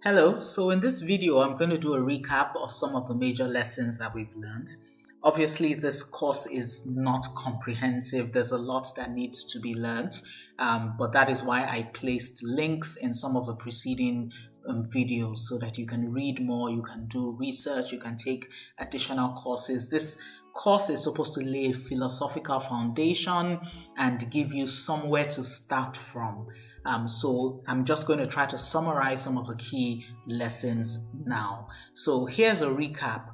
Hello, so in this video, I'm going to do a recap of some of the major lessons that we've learned. Obviously, this course is not comprehensive. There's a lot that needs to be learned, but that is why I placed links in some of the preceding videos so that you can read more, you can do research, you can take additional courses. This course is supposed to lay a philosophical foundation and give you somewhere to start from. So I'm just going to try to summarize some of the key lessons now. So here's a recap.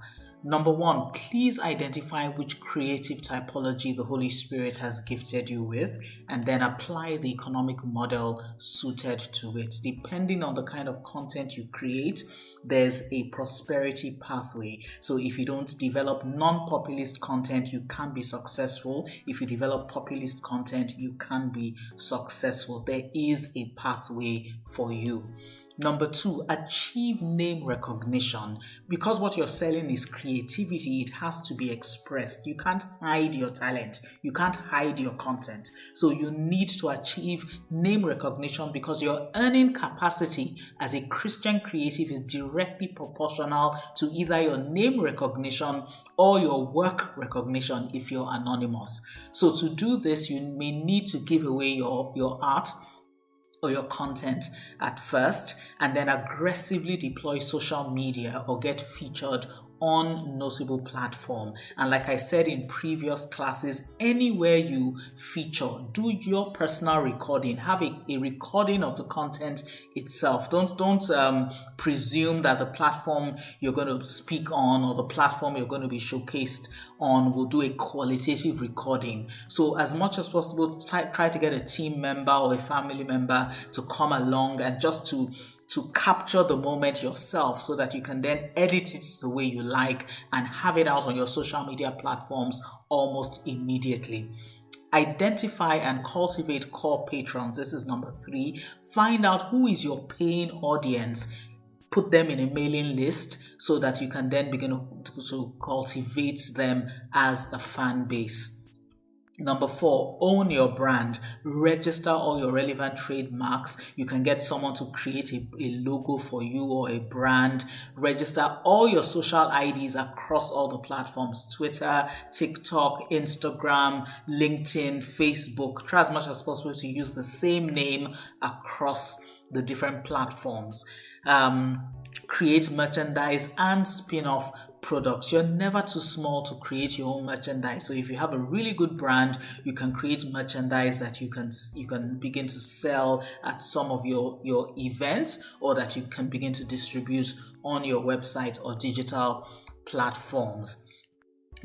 Number one, please identify which creative typology the Holy Spirit has gifted you with, and then apply the economic model suited to it. Depending on the kind of content you create, there's a prosperity pathway. So if you don't develop non-populist content, you can be successful. If you develop populist content, you can be successful. There is a pathway for you. Number two, achieve name recognition. Because what you're selling is creativity, it has to be expressed. You can't hide your talent. You can't hide your content. So you need to achieve name recognition because your earning capacity as a Christian creative is directly proportional to either your name recognition or your work recognition if you're anonymous. So to do this, you may need to give away your art or your content at first, and then aggressively deploy social media or get featured on notable platform. And like I said in previous classes, anywhere you feature, do your personal recording. Have a recording of the content itself. Don't presume that the platform you're going to speak on or the platform you're going to be showcased on will do a qualitative recording. So as much as possible, try to get a team member or a family member to come along and just to capture the moment yourself so that you can then edit it the way you like and have it out on your social media platforms almost immediately. Identify and cultivate core patrons. This is number three. Find out who is your paying audience. Put them in a mailing list so that you can then begin to cultivate them as a fan base. Number four, own your brand. Register all your relevant trademarks. You can get someone to create a logo for you or a brand. Register all your social IDs across all the platforms: Twitter, TikTok, Instagram, LinkedIn, Facebook. Try as much as possible to use the same name across the different platforms. Create merchandise and spin-off products. You're never too small to create your own merchandise. So if you have a really good brand, you can create merchandise that you can begin to sell at some of your events, or that you can begin to distribute on your website or digital platforms.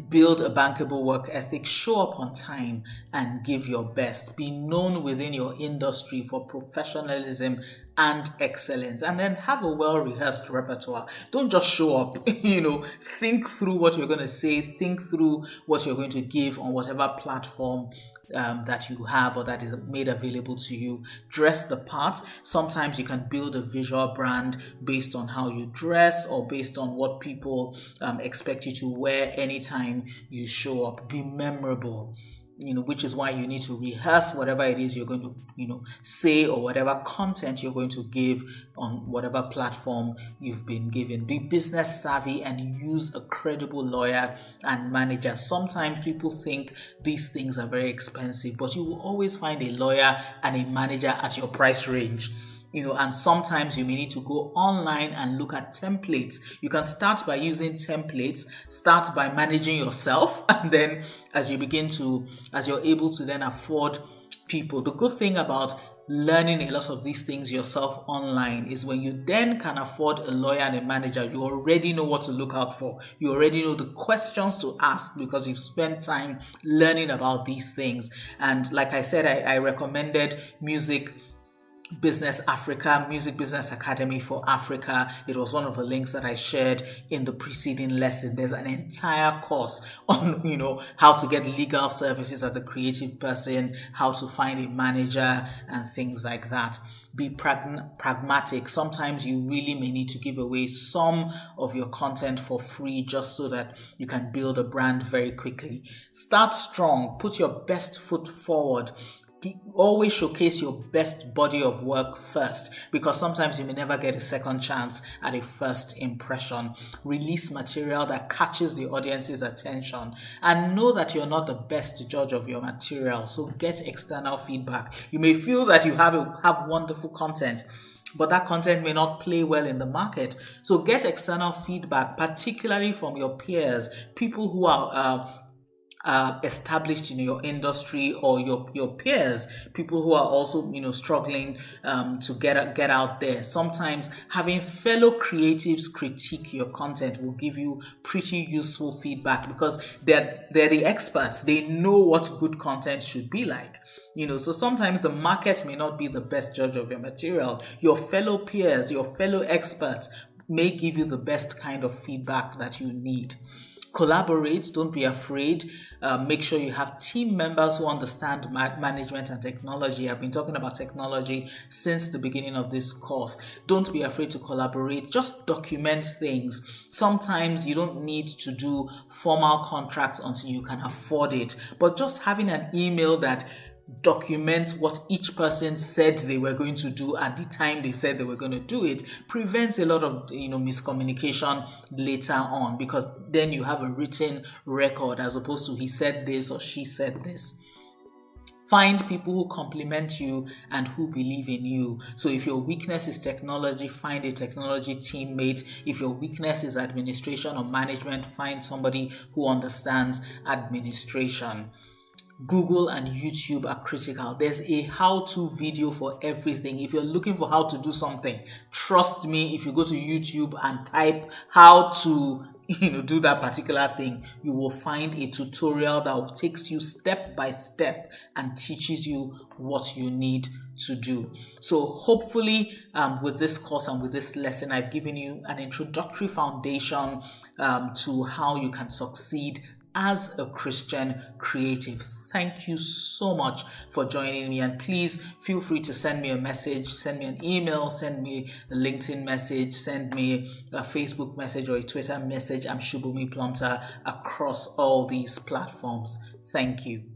Build a bankable work ethic, show up on time and give your best. Be known within your industry for professionalism and excellence, and then have a well-rehearsed repertoire. Don't just show up, think through what you're going to say, think through what you're going to give on whatever platform that you have or that is made available to you. Dress the part. Sometimes you can build a visual brand based on how you dress or based on what people expect you to wear anytime you show up. Be memorable. Which is why you need to rehearse whatever it is you're going to, say, or whatever content you're going to give on whatever platform you've been given. Be business savvy and use a credible lawyer and manager. Sometimes people think these things are very expensive, but you will always find a lawyer and a manager at your price range. And sometimes you may need to go online and look at templates. You can start by using templates, start by managing yourself, and then as you're able to then afford people. The good thing about learning a lot of these things yourself online is when you then can afford a lawyer and a manager, you already know what to look out for. You already know the questions to ask because you've spent time learning about these things. And like I said, I recommended Music Business Academy for Africa. It was one of the links that I shared in the preceding lesson. There's an entire course on, how to get legal services as a creative person, how to find a manager, and things like that. Be pragmatic. Sometimes you really may need to give away some of your content for free just so that you can build a brand very quickly. Start strong. Put your best foot forward. always showcase your best body of work first, because sometimes you may never get a second chance at a first impression. Release material that catches the audience's attention, and know that you're not the best judge of your material, so get external feedback. You may feel that you have wonderful content, but that content may not play well in the market. So get external feedback, particularly from your peers, people who are established in your industry, or your peers, people who are also struggling to get out there. Sometimes having fellow creatives critique your content will give you pretty useful feedback, because they're the experts. They know what good content should be like. So sometimes the market may not be the best judge of your material. Your fellow peers, your fellow experts may give you the best kind of feedback that you need. Collaborate, don't be afraid. Make sure you have team members who understand management and technology. I've been talking about technology since the beginning of this course. Don't be afraid to collaborate. Just document things. Sometimes you don't need to do formal contracts until you can afford it, but just having an email that document what each person said they were going to do at the time they said they were going to do it prevents a lot of miscommunication later on, because then you have a written record as opposed to he said this or she said this. Find people who complement you and who believe in you. So if your weakness is technology, find a technology teammate. If your weakness is administration or management, find somebody who understands administration. Google and YouTube are critical. There's a how-to video for everything. If you're looking for how to do something, trust me, if you go to YouTube and type how to do that particular thing, you will find a tutorial that takes you step by step and teaches you what you need to do. So hopefully with this course and with this lesson, I've given you an introductory foundation to how you can succeed as a Christian creative. Thank you so much for joining me, and please feel free to send me a message, send me an email, send me a LinkedIn message, send me a Facebook message or a Twitter message. I'm Shubumi Plumter across all these platforms. Thank you.